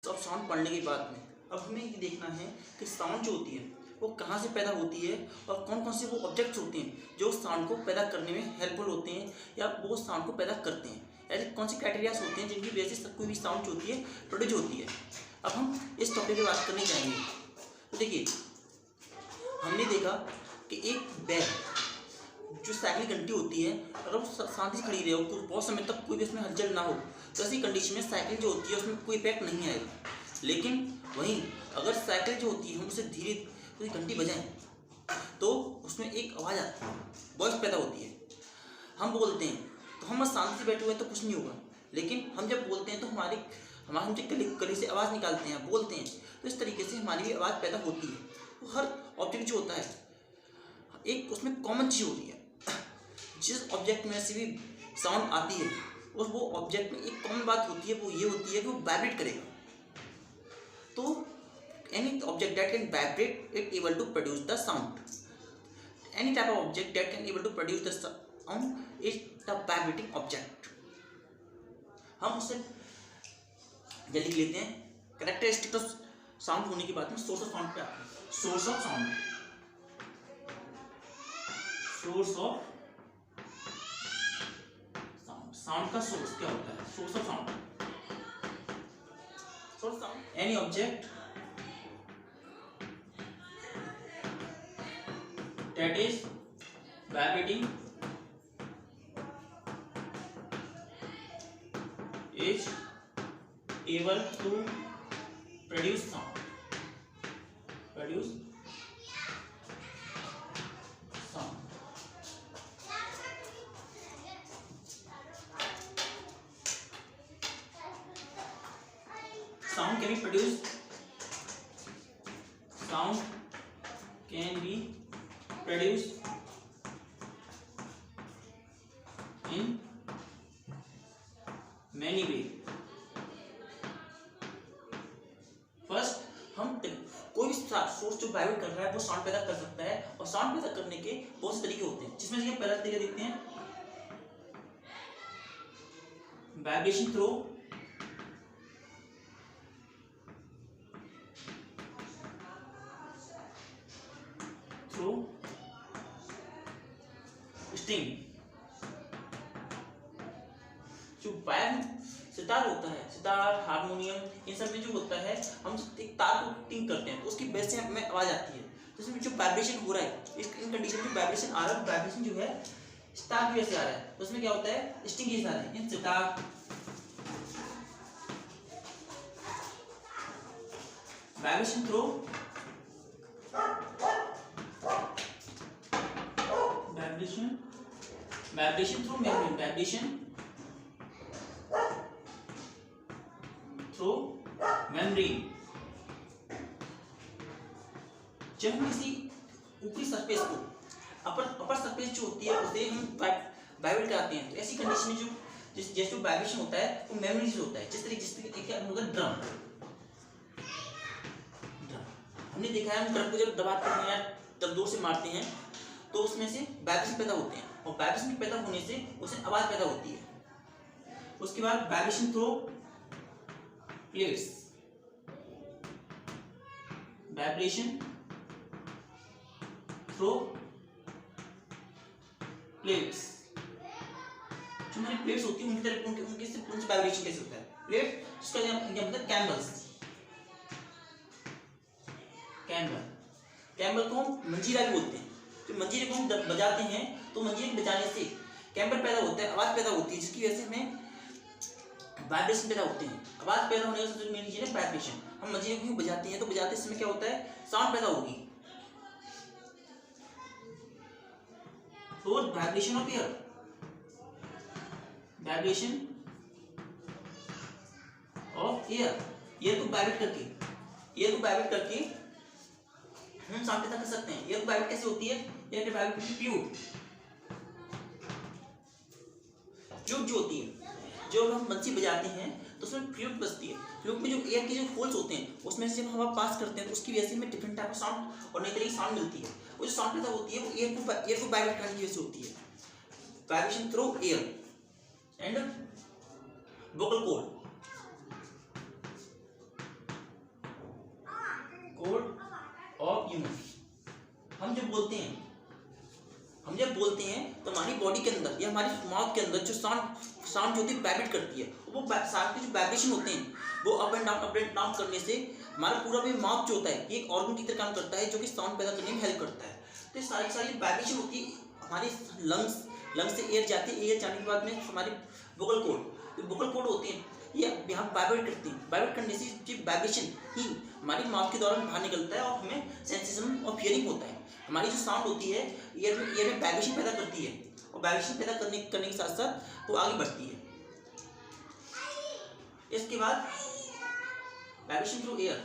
सब साउंड पढ़ने के बाद में अब हमें ये देखना है कि साउंड जो होती है वो कहाँ से पैदा होती है और कौन कौन से वो ऑब्जेक्ट्स होते हैं जो साउंड को पैदा करने में हेल्पफुल होते हैं या वो साउंड को पैदा करते हैं। ऐसे कौन से क्राइटेरियाज होते हैं जिनकी वजह से कोई भी साउंड जो होती है प्रोड्यूस होती है। अब हम इस टॉपिक की बात करने जाएंगे। तो देखिए, हमने देखा कि एक बैग जो साइकिल घंटी होती है, अगर वो शांति से खड़ी रहे हो तो बहुत समय तक कोई भी उसमें हलचल ना हो तो ऐसी कंडीशन में साइकिल जो होती है उसमें कोई इफेक्ट नहीं आएगा। लेकिन वहीं अगर साइकिल जो होती है हम उसे धीरे कोई घंटी बजाएं तो उसमें एक आवाज़ आती है, वॉइस पैदा होती है। हम बोलते हैं तो हम शांति से बैठे हुए तो कुछ नहीं होगा, लेकिन हम जब बोलते हैं तो हम जब गले से आवाज़ निकालते हैं, बोलते हैं, तो इस तरीके से हमारी भी आवाज़ पैदा होती है। तो हर ऑब्जेक्ट जो होता है एक उसमें कॉमन चीज़ होती है। जिस ऑब्जेक्ट में से भी साउंड आती है और वो ऑब्जेक्ट में एक कॉमन बात होती है, वो ये होती है कि वो वाइब्रेट करेगा। तो any object that can vibrate it able to produce the sound. Any type of object that can able to produce the sound is the vibrating object. हम उससे जल्दी लिख लेते हैं। कैरेक्टरिस्टिक ऑफ साउंड होने की बात में सोर्स ऑफ साउंड पे आते हैं। Source of sound, source of sound, sound का सोर्स क्या होता है? Source of sound, source sound any object that is vibrating is able to produce sound, produce sound. Sound can be produced, sound can be produced in many way. First, हम कोई भी source जो vibrate कर रहा है वो sound पैदा कर सकता है, और साउंड पैदा करने के बहुत से तरीके होते हैं, जिसमें से हम पहला तरीका देखते हैं वाइब्रेशन थ्रू स्ट्रिंग। जो वायर सितार होता है, सितार, हारमोनियम, इन सब में जो होता है हम एक तार को टिंग करते हैं तो उसकी बेस से हमें आवाज आती है। तो इसमें जो वाइब्रेशन हो रहा है, इन कंडीशन में वाइब्रेशन आ रहा है, वाइब्रेशन जो है सितार की वजह से आ रहा है, तो उसमें क्या होता है स्ट्रिंग के साथ इन sitar vibration through vibration through memory, vibration through memory। जब हम किसी ऊपरी सरफेस को अपर सरफेस जो होती है उसे हम वाइब्रेट कराते हैं, तो ऐसी कंडीशन में जो जैसे वाइब्रेशन होता है वो मेमोरी से होता है। जिस तरीके ड्रम, हमने देखा है हम ड्रम को जब दबाते हैं या जब जोर से मारते हैं तो उसमें से वाइब्रेशन पैदा होते हैं, और वाइब्रेशन पैदा होने से उसे आवाज पैदा होती है। उसके बाद vibration through plates, vibration through plates. जो हमारी प्लेट्स होती है उनके से वाइब्रेशन कैसे होता है? प्लेट इसका मतलब कैम्बल्स, कैम्बल को हम मंजीरा भी बोलते हैं। तो मंजीरे को हम बजाते हैं तो मंजीरे बजाने से कैम्बर पैदा होता है, आवाज पैदा होती है, जिसकी वजह से हमें वाइब्रेशन पैदा होते हैं। आवाज पैदा होने का सबसे मेन चीज है वाइब्रेशन। हम मंजीरे को बजाते हैं तो बजाते समय क्या होता है साउंड पैदा होगी। तो vibration of air, vibration of air, air को वाइब्रेट करके हम साउंड पैदा कर सकते हैं। एयर वाइब्रेट कैसे होती है? एयर की वाइब्रेट फ्लूइड जो होती है, जो हम बंसी बजाते हैं तो उसमें फ्लूइड बजती है। फ्लूइड में जो एयर के जो होल्स होते हैं उसमें से हम हवा पास करते हैं तो उसकी वजह से हमें डिफरेंट टाइप ऑफ साउंड और नई तरह की साउंड मिलती है। वो जो साउंड पैदा होती है वो एयर को वाइब्रेट करने की वजह से होती है, vibration through air and vocal cord. Code of unit. हम जब बोलते हैं तो हमारी बॉडी के अंदर या हमारी माउथ के अंदर जो साउंड जो होती है वाइब्रेट करती है, वो साउंड के जो वाइब्रेशन होते हैं वो अप एंड डाउन करने से हमारा पूरा भी माउथ जो होता है ये एक ऑर्गन की तरह काम करता है जो कि साउंड पैदा करने में हेल्प करता है। तो ये सारी वाइब्रेशन होती है हमारे लंग्स से एयर जाती है, एयर जाने के बाद में हमारी वोकल कॉर्ड होती है ये यहाँ वाइब्रेट करती है। वाइब्रेट करने से जो वाइब्रेशन ही हमारी माउथ के दौरान बाहर निकलता है और हमें सेंसेशन ऑफ हियरिंग होता है। हमारी जो साउंड होती है ईयर में वाइब्रेशन पैदा करती है और वाइब्रेशन पैदा करने के साथ साथ वो आगे बढ़ती है। इसके बाद वाइब्रेशन थ्रू एयर,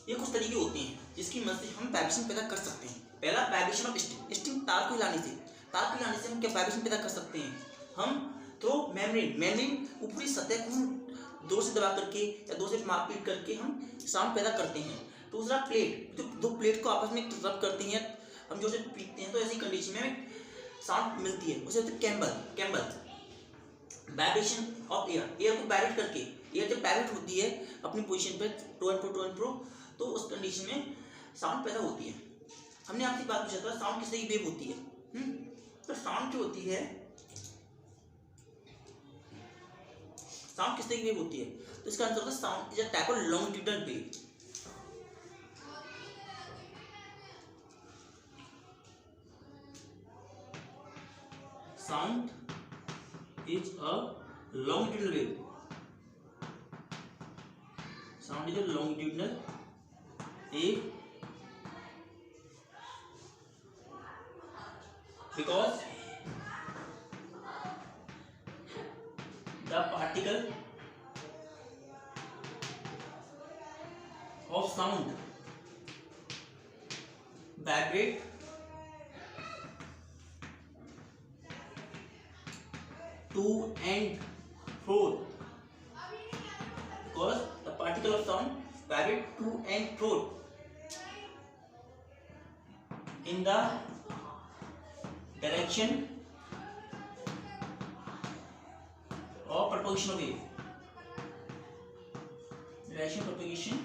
ये कुछ तरीके होते हैं जिसकी मदद से हम वाइब्रेशन पैदा कर सकते हैं। पहला वाइब्रेशन ऑफ स्टिंग, तार को हिलाने से हम क्या वाइब्रेशन पैदा कर सकते हैं। हम थ्रू मेम्ब्रेन ऊपरी सतह को जोर से दबा करके या जोर से मारपीट करके हम साउंड पैदा करते हैं। दूसरा प्लेट, जो दो प्लेट को आपस में रब करते हैं, हम जो से पीटते हैं तो ऐसी कंडीशन में साउंड मिलती है, उसे कैम्बल। वाइब्रेशन ऑफ एयर को वाइब्रेट करके, एयर जब वाइब्रेट होती है अपनी पोजीशन पे टू एंड फ्रो तो उस कंडीशन में साउंड पैदा होती है। हमने आपसे बात पूछा था साउंड किस तरह की वेव होती है। तो साउंड जो होती है, साउंड किस तरह की वेव होती है, तो इसका आंसर होगा sound is a type of longitudinal wave. Sound is a longitudinal wave. Sound is a longitudinal wave because the particle of sound vibrate to and fro, because the particle of sound vibrate to and fro in the direction of propagation of wave. Direction propagation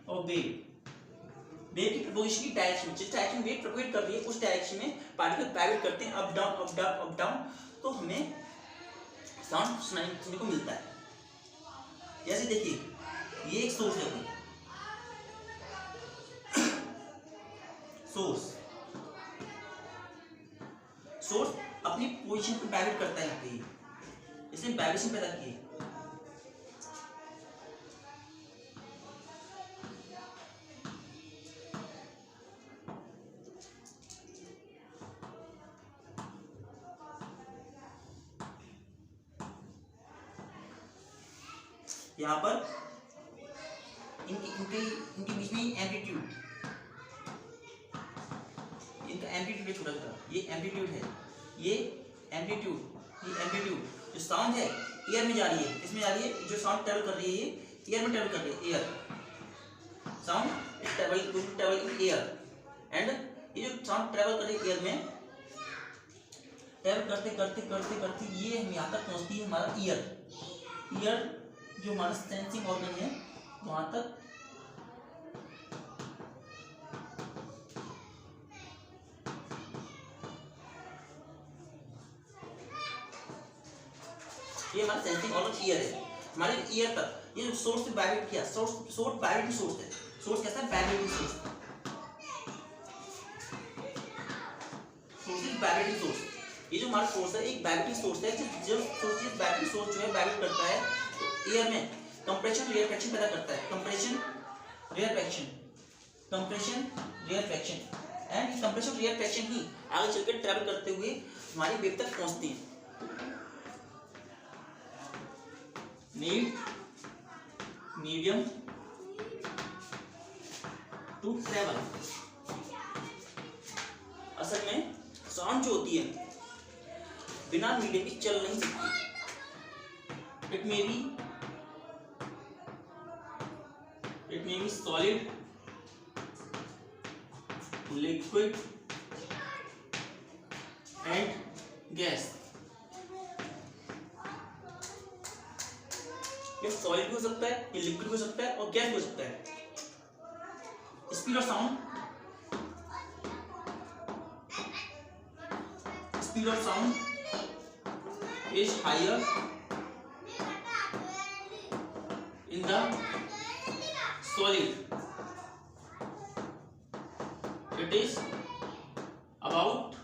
of wave, wave की propagation की direction, जिस direction wave propagate कर रही है उस direction में particle vibrate करते हैं अप डाउन, तो हमें साउंड सुनने को मिलता है। जैसे देखिए ये एक सोर्स है, सोर्स अपनी पोजीशन पे वाइब्रेट करता है, यहाँ पे इसने वाइब्रेशन पैदा की है। यहाँ पर इनके बीच में एम्पलीट्यूड, इनका एम्पलीट्यूड छोटा छोटा, ये एम्पलीट्यूड है, ये एम्पलीट्यूड जो साउंड है एयर में जा रही है, इसमें जा रही है, जो साउंड ट्रेवल कर रही है ये एयर में ट्रेवल कर रही है, air sound travel in air, and ये जो साउंड ट्रेवल कर रही है एयर में, ट्रेवल करते ये हम यहाँ तक पहुँचती है हमारा ईयर जो हमारा सेंसिंग ऑर्गन है वहां तक ये हमारा सेंसिंग ऑर्गन ईयर है, हमारे ईयर तक ये जो सोर्स से वाइब्रेट किया, सोर्स वाइब्रेटिंग सोर्स है, सोर्स कैसा है वाइब्रेटिंग सोर्स, वाइब्रेटिंग सोर्स, ये जो हमारा सोर्स है एक वाइब्रेटिंग सोर्स है, जो वाइब्रेटिंग सोर्स जो है वाइब्रेट करता है एयर में, कंप्रेशन रियरफैक्शन पैदा करता है, कंप्रेशन रियरफैक्शन एंड कंप्रेशन रियरफैक्शन ही आगे चलकर ट्रैवल करते हुए हमारी वेव तक पहुंचती है। मीडियम टू ट्रैवल, असल में साउंड जो होती है बिना मीडियम की चल नहीं सकती। It may be solid, liquid and gas। ये सॉलिड भी हो सकता है, ये लिक्विड भी हो सकता है और गैस भी हो सकता है। Speed of sound, speed of sound is higher in the solid. It is about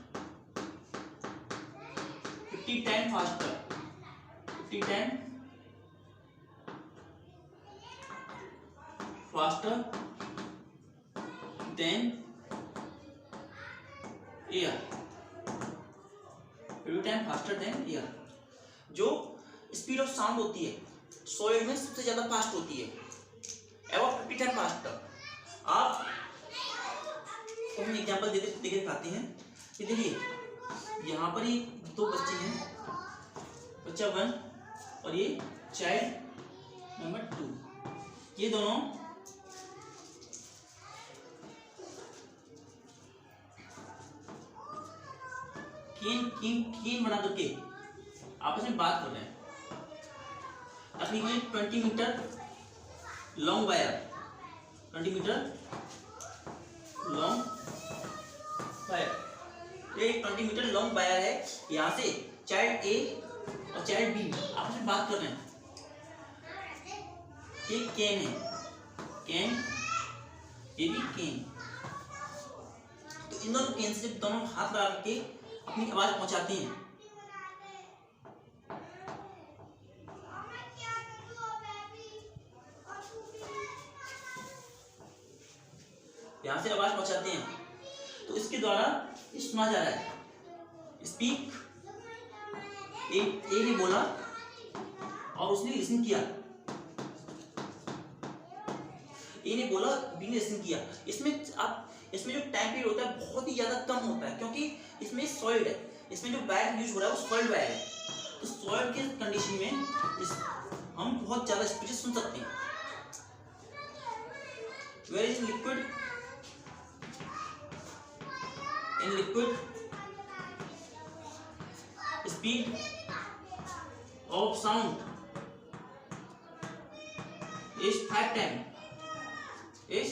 50 times faster, 50 times faster than air, 50 times faster than air. जो स्पीड ऑफ साउंड होती है सॉलिड में सबसे ज्यादा फास्ट होती है, अबाउट 50 टाइम फास्टर। आप हम एग्जांपल देके दिखाते हैं कि देखिए यहाँ पर ये दो बच्चे हैं, बच्चा 1 और ये चाइल्ड नंबर 2, ये दोनों कीन बना करके आपस में बात कर रहे हैं। तकरीबन 20 metre long wire, 20 metre long wire, ये 20 मीटर लॉन्ग वायर है। यहाँ से चाइल्ड ए और चाइल्ड बी आपस में बात कर रहे हैं। ये कैन है, कैन, ये भी कैन। तो इन दोनों कैन से दोनों हाथ लगा के अपनी आवाज पहुंचाते हैं। यहाँ से आवाज पहुंचाते हैं, तो इसके द्वारा सुना जा रहा है। स्पीक, ए ने बोला और उसने लिसन किया, ए ने बोला, बी ने लिसन किया। इसमें जो टाइम पीरियड होता है बहुत ही ज्यादा कम होता है, क्योंकि इसमें सॉलिड है, इसमें जो वायर यूज हो रहा है वो सॉलिड वायर है। तो सॉलिड के कंडीशन में हम बहुत ज्यादा स्पीचेस सुन सकते हैं। Where is liquid, in liquid speed of sound is 5 times, is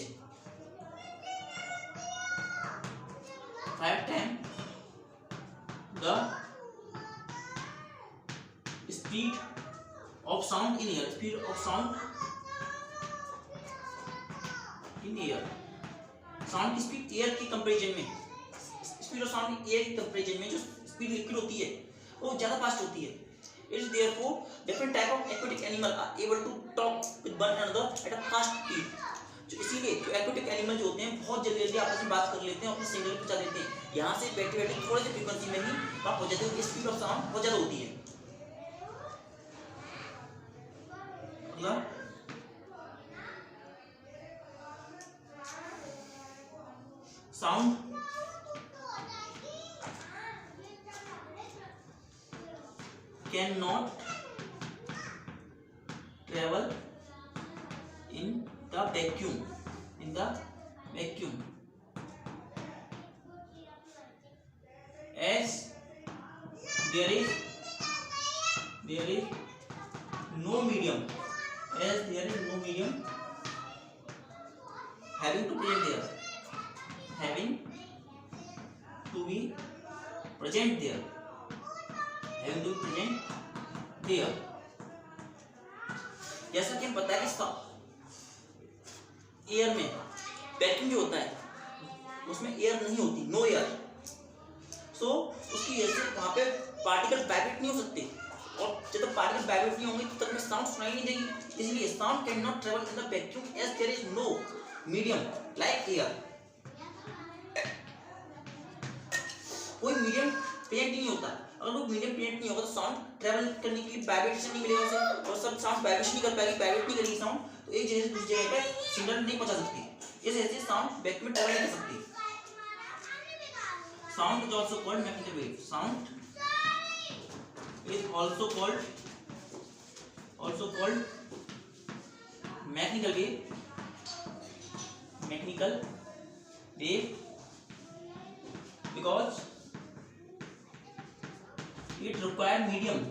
5 times the speed of sound in air, speed of sound in air। Sound की स्पीड एयर की कंपैरिजन में, स्पीड ऑफ साउंड एयर की comparison में जो speed liquid होती है वो ज्यादा फास्ट होती है। It's therefore different type of aquatic animal are able to talk with one another at a fast speed. जो इसीलिए जो एक्वेटिक एनिमल जो होते हैं बहुत जल्दी आपस में बात कर लेते हैं, अपने सिग्नल पहुंचा देते हैं। यहाँ से बैठे बैठे थोड़े से फ्रीक्वेंसी में ही बात हो जाती है, स्पीड ऑफ साउंड बहुत ज्यादा होती है। अगला sound can not travel in the vacuum, in the vacuum as there is no medium, as there is no medium having to present there, having to be present there, having to be present there। जैसा कि हम पता है कि air में vacuum जो होता है उसमें एयर नहीं होती, नो एयर। तो उसकी वजह से वहाँ पे पार्टिकल वाइब्रेट नहीं हो सकते, और जब तक पार्टिकल वाइब्रेट नहीं होंगे तब तक में साउंड सुनाई नहीं देगी। इसलिए sound can not travel in the vacuum as there is no medium like air. कोई मीडियम प्रेजेंट नहीं होता, अगर वो मीडियम प्रेजेंट नहीं होगा तो साउंड ट्रेवल करने के लिए वाइब्रेशन नहीं मिलेगा उसे, और सब साउंड वाइब्रेशन नहीं कर पाएगी, वाइब्रेट नहीं करेगी साउंड, तो एक जगह से दूसरी जगह पे सिग्नल नहीं पहुंचा सकती। इस वजह से साउंड वैक्यूम में ट्रेवल नहीं कर सकती। Sound is also called mechanical wave. Sound is also called mechanical wave. Mechanical wave because it require medium.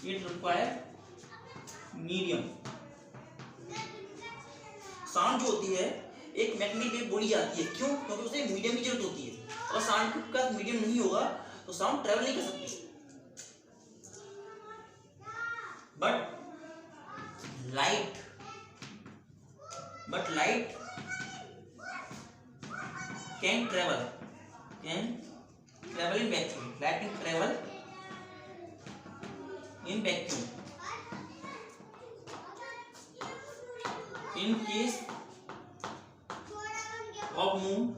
It require medium. Sound जो होती है एक मैग्नेटिक वेव बोली जाती है, क्यों? क्योंकि उसे मीडियम की जरूरत होती है, और साउंड के पास मीडियम नहीं होगा तो साउंड ट्रेवल नहीं कर सकती। But light can travel in vacuum. Light can travel in vacuum. In case of moon,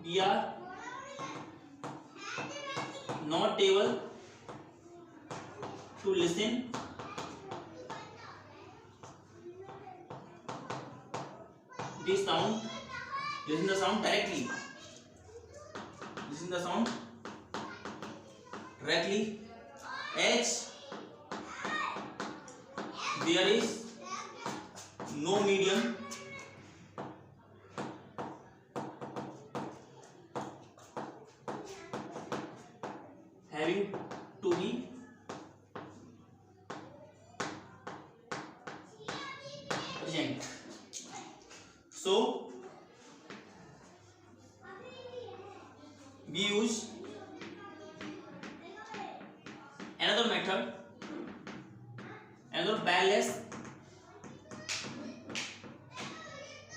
we are not able to listen the sound. Listen the sound directly. Listen the sound directly, as there is no medium having to be present. So we use another method, another wireless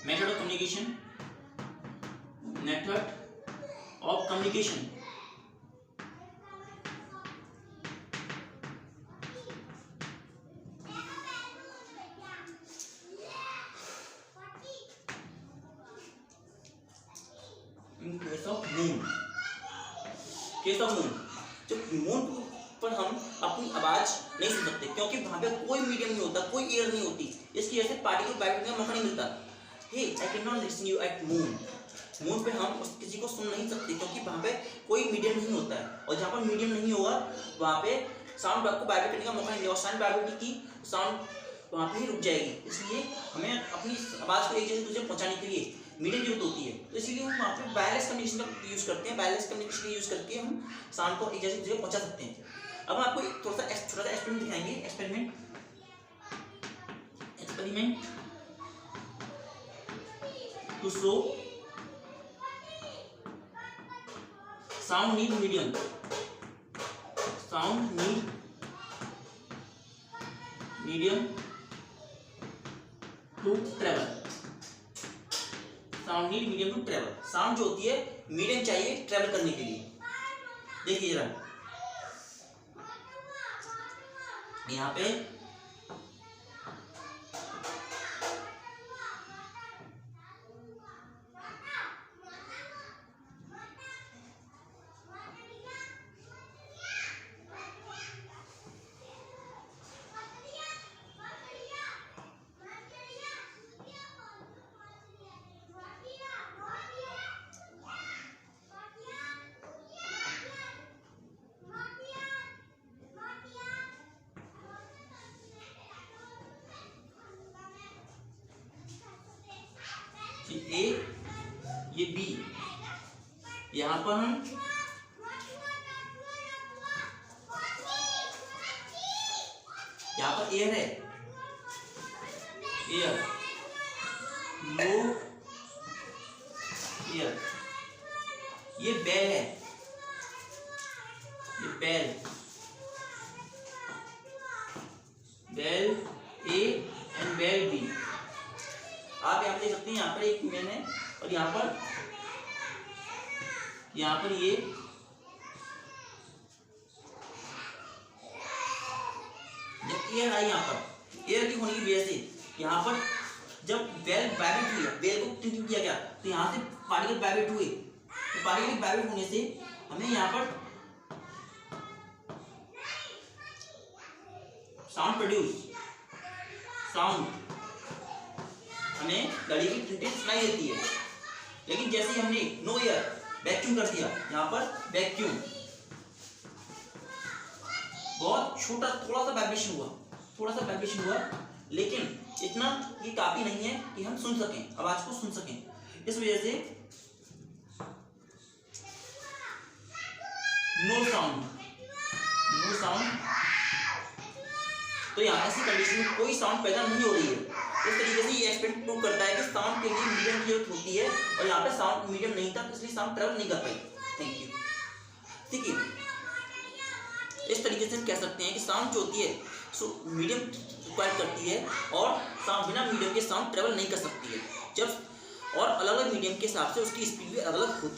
method of communication, method of communication. In case of moon, जब moon पर हम अपनी आवाज नहीं सुन सकते, क्योंकि वहां पे कोई मीडियम नहीं होता, कोई एयर नहीं होती, इसकी वजह से पार्टिकल वाइब्रेट का मौका नहीं मिलता। Hey I can not listen you at moon. Moon पे हम किसी को सुन नहीं सकते, क्योंकि वहां पे कोई मीडियम नहीं होता है, और जहाँ पर मीडियम नहीं होगा वहां पे साउंड आपको वाइब्रेट करने का मौका नहीं मिलेगा, और साउंड वाइब्रेट की साउंड वहां पे ही रुक जाएगी। इसलिए हमें अपनी आवाज को एक जगह से दूसरे पहुंचाने के लिए मीडियम जरूरत होती है, तो इसीलिए हम वहाँ पे वायरलेस कम्युनिकेशन का यूज करते हैं। वायरलेस कम्युनिकेशन का यूज करके हम साउंड को एक जगह से दूसरे पहुंचा सकते हैं। अब हम आपको एक छोटा सा एक्सपेरिमेंट दिखाएंगे। Experiment to show sound need medium, sound need medium to travel, sound need medium to travel. Sound जो होती है मीडियम चाहिए ट्रेवल करने के लिए। देखिए जरा यहाँ पे ए, ये बी, यहाँ पर हम यहाँ पर एयर है, एयर लो एयर, ये बेल है, ये bell bell A and bell B. आप यहाँ देख सकते हैं, यहाँ पर एक मेन है और यहाँ पर ये एयर आई। यहाँ पर एयर की होने की वजह से यहाँ पर जब बेल वाइब्रेट हुई, बेल को ट्यून किया गया तो यहाँ से पार्टिकल वाइब्रेट हुए, तो पार्टिकल वाइब्रेट होने से हमें यहाँ पर साउंड प्रोड्यूस, साउंड हमें घड़ी की टिंटिंग सुनाई देती है। लेकिन जैसे ही हमने नो एयर वैक्यूम कर दिया, यहाँ पर वैक्यूम, बहुत छोटा थोड़ा सा वाइब्रेशन हुआ, लेकिन इतना ये काफी नहीं है कि हम सुन सकें, आवाज को सुन सकें। इस वजह से नो साउंड तो यहाँ ऐसी कंडीशन में कोई साउंड पैदा नहीं हो रही है। इस तरीके से ये एक्सपेरिमेंट प्रूव करता है कि साउंड के लिए मीडियम की जरूरत होती है और यहाँ पे साउंड मीडियम नहीं था, इसलिए साउंड ट्रेवल नहीं कर पाई। Thank you. ठीक है, इस तरीके से हम कह सकते हैं कि साउंड जो होती है सो मीडियम रिक्वायर करती है और साउंड बिना मीडियम के साउंड ट्रेवल नहीं कर सकती है। जब और अलग अलग मीडियम के हिसाब से उसकी स्पीड भी अलग अलग होती है।